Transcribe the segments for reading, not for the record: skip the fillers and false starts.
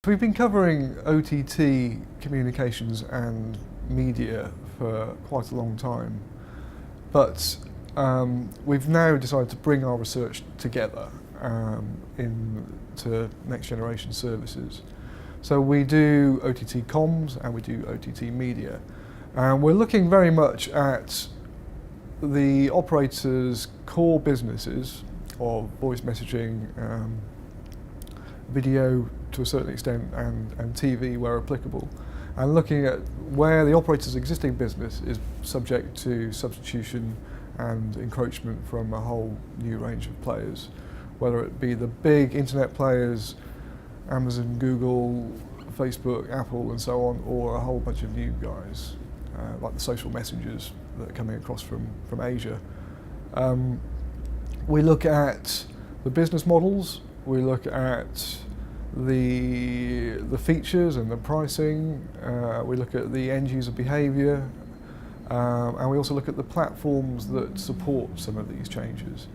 We've been covering OTT communications and media for quite a long time, but we've now decided to bring our research together into next generation services. So we do OTT comms and we do OTT media, and we're looking very much at the operators' core businesses of voice messaging, video to a certain extent, and TV where applicable, and looking at where the operator's existing business is subject to substitution and encroachment from a whole new range of players, whether it be the big internet players, Amazon, Google, Facebook, Apple and so on, or a whole bunch of new guys, like the social messengers that are coming across from Asia. We look at the business models, we look at the features and the pricing, we look at the end user behaviour, and we also look at the platforms that support some of these changes.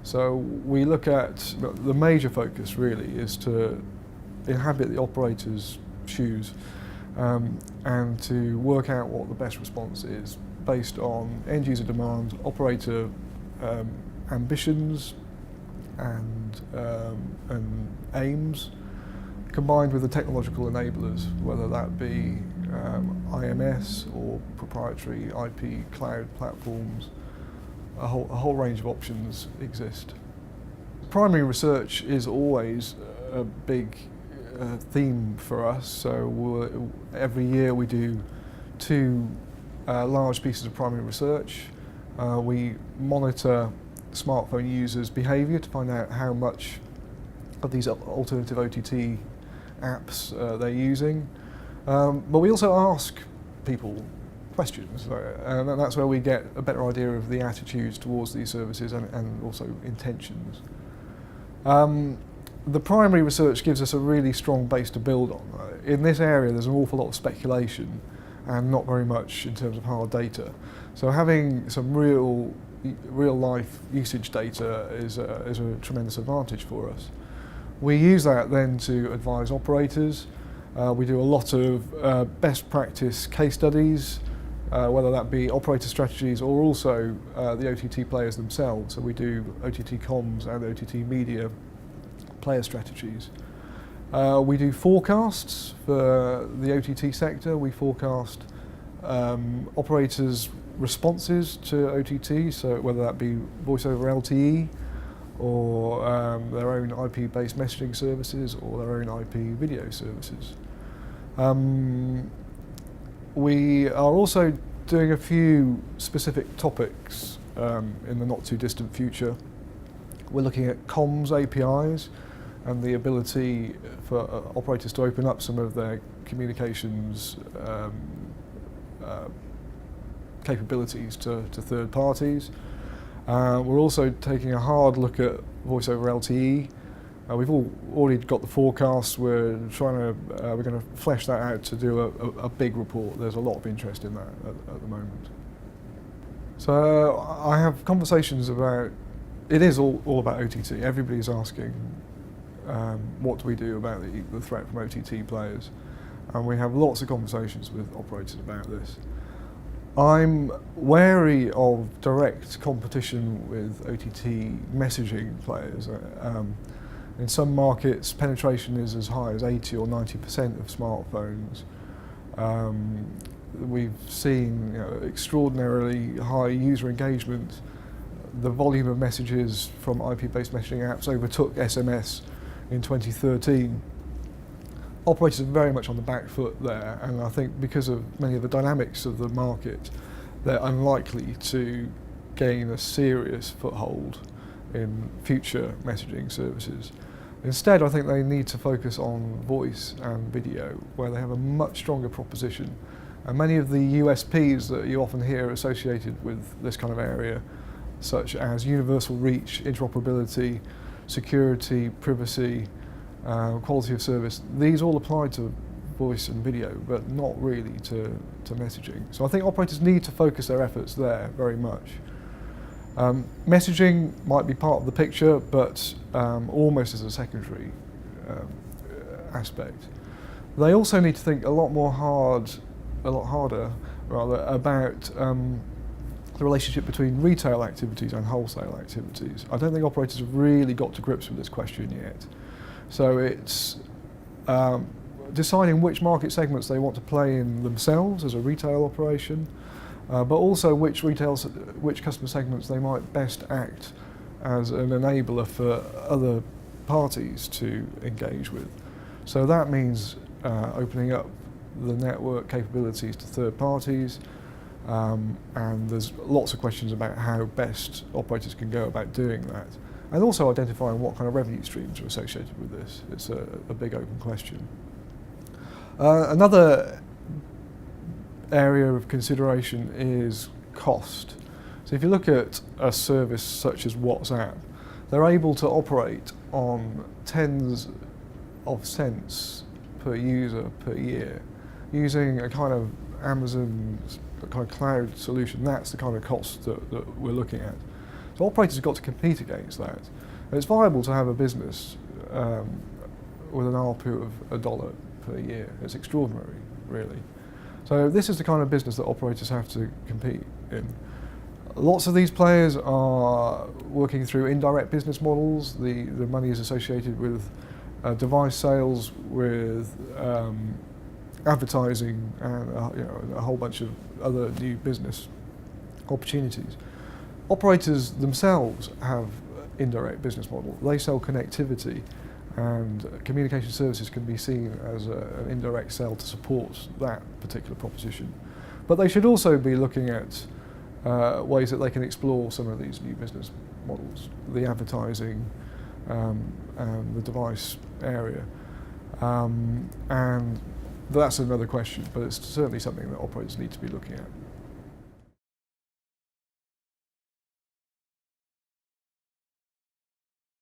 So we look at, the major focus really is to inhabit the operator's shoes and to work out what the best response is based on end user demand, operator ambitions and aims, combined with the technological enablers, whether that be IMS or proprietary IP cloud platforms. A whole range of options exist. Primary research is always a big theme for us, so every year we do two large pieces of primary research. We monitor smartphone users' behaviour to find out how much of these alternative OTT apps they're using, but we also ask people questions, and that's where we get a better idea of the attitudes towards these services and also intentions. The primary research gives us a really strong base to build on. In this area there's an awful lot of speculation and not very much in terms of hard data. So having some real life usage data is a tremendous advantage for us. We use that then to advise operators. We do a lot of best practice case studies, whether that be operator strategies or also the OTT players themselves. So we do OTT comms and OTT media player strategies. We do forecasts for the OTT sector. We forecast operators' responses to OTT, so whether that be voice over LTE or their own IP-based messaging services or their own IP video services. We are also doing a few specific topics in the not too distant future. We're looking at comms APIs and the ability for operators to open up some of their communications capabilities to third parties. We're also taking a hard look at voice over LTE. We've already got the forecasts. We're going to flesh that out to do a big report. There's a lot of interest in that at the moment. So I have conversations about, it is all about OTT. Everybody's asking, what do we do about the threat from OTT players? And we have lots of conversations with operators about this. I'm wary of direct competition with OTT messaging players. In some markets, penetration is as high as 80 or 90% of smartphones. We've seen extraordinarily high user engagement. The volume of messages from IP-based messaging apps overtook SMS in 2013. Operators are very much on the back foot there, and I think because of many of the dynamics of the market, they're unlikely to gain a serious foothold in future messaging services. Instead, I think they need to focus on voice and video, where they have a much stronger proposition. And many of the USPs that you often hear associated with this kind of area, such as universal reach, interoperability, security, privacy, quality of service, these all apply to voice and video, but not really to messaging. So I think operators need to focus their efforts there very much. Messaging might be part of the picture, but almost as a secondary aspect. They also need to think a lot harder about the relationship between retail activities and wholesale activities. I don't think operators have really got to grips with this question yet. So it's deciding which market segments they want to play in themselves as a retail operation, but also which customer segments they might best act as an enabler for other parties to engage with. So that means opening up the network capabilities to third parties, and there's lots of questions about how best operators can go about doing that, and also identifying what kind of revenue streams are associated with this. It's a big open question. Another area of consideration is cost. So if you look at a service such as WhatsApp, they're able to operate on tens of cents per user per year using a kind of Amazon kind of cloud solution. That's the kind of cost that we're looking at. So operators have got to compete against that. And it's viable to have a business with an ARPU of $1 per year. It's extraordinary, really. So this is the kind of business that operators have to compete in. Lots of these players are working through indirect business models. The money is associated with device sales, with advertising, and a whole bunch of other new business opportunities. Operators themselves have indirect business model. They sell connectivity, and communication services can be seen as an indirect sell to support that particular proposition. But they should also be looking at ways that they can explore some of these new business models, the advertising and the device area. And that's another question, but it's certainly something that operators need to be looking at.